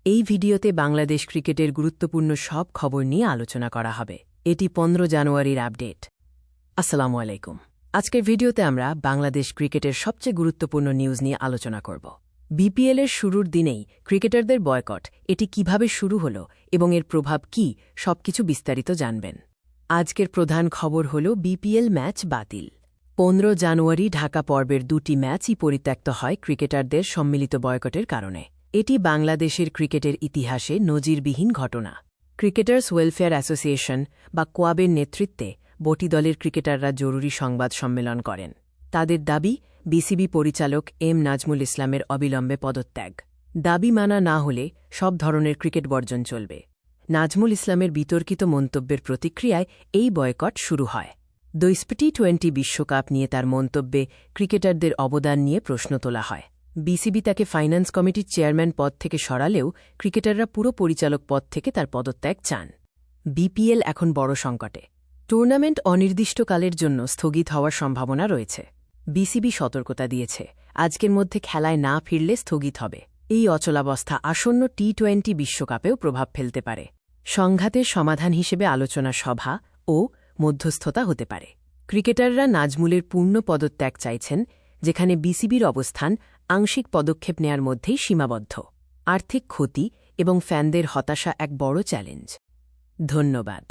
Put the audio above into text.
এই ভিডিওতে বাংলাদেশ ক্রিকেটের গুরুত্বপূর্ণ সব খবর নিয়ে আলোচনা করা হবে। এটি 15 জানুয়ারির আপডেট। আসসালামু আলাইকুম। আজকের ভিডিওতে আমরা বাংলাদেশ ক্রিকেটের সবচেয়ে গুরুত্বপূর্ণ নিউজ নিয়ে আলোচনা করব। বিপিএলের শুরুর দিনেই ক্রিকেটারদের বয়কট, এটি কিভাবে শুরু হল এবং এর প্রভাব কী, সবকিছু বিস্তারিত জানবেন। আজকের প্রধান খবর হল বিপিএল ম্যাচ বাতিল। 15 জানুয়ারি ঢাকা পর্বের 2টি ম্যাচই পরিত্যক্ত হয় ক্রিকেটারদের সম্মিলিত বয়কটের কারণে। এটি বাংলাদেশের ক্রিকেটের ইতিহাসে নজিরবিহীন ঘটনা। ক্রিকেটার্স ওয়েলফেয়ার অ্যাসোসিয়েশন বা কোয়াবের নেতৃত্বে বটি দলের ক্রিকেটাররা জরুরি সংবাদ সম্মেলন করেন। তাদের দাবি, বিসিবি পরিচালক এম নাজমুল ইসলামের অবিলম্বে পদত্যাগ। দাবি মানা না হলে সব ধরনের ক্রিকেট বর্জন চলবে। নাজমুল ইসলামের বিতর্কিত মন্তব্যের প্রতিক্রিয়ায় এই বয়কট শুরু হয়। টি20 বিশ্বকাপ নিয়ে তার মন্তব্যে ক্রিকেটারদের অবদান নিয়ে প্রশ্ন তোলা হয়। বিসিবি তাকে ফাইন্যান্স কমিটির চেয়ারম্যান পদ থেকে সরালেও ক্রিকেটাররা পুরো পরিচালক পদ থেকে তার পদত্যাগ চান। বিপিএল এখন বড় সংকটে। টুর্নামেন্ট অনির্দিষ্টকালের জন্য স্থগিত হওয়ার সম্ভাবনা রয়েছে। বিসিবি সতর্কতা দিয়েছে, আজকের মধ্যে খেলায় না ফিরলে স্থগিত হবে। এই অচলাবস্থা আসন্ন টি20 বিশ্বকাপেও প্রভাব ফেলতে পারে। সংঘাতের সমাধান হিসেবে আলোচনা সভা ও মধ্যস্থতা হতে পারে। ক্রিকেটাররা নাজমুলের পূর্ণ পদত্যাগ চাইছেন, যেখানে বিসিবির অবস্থান আংশিক পদক্ষেপ নেয়ার মধ্যেই সীমাবদ্ধ। আর্থিক ক্ষতি এবং ফ্যানদের হতাশা এক বড় চ্যালেঞ্জ। ধন্যবাদ।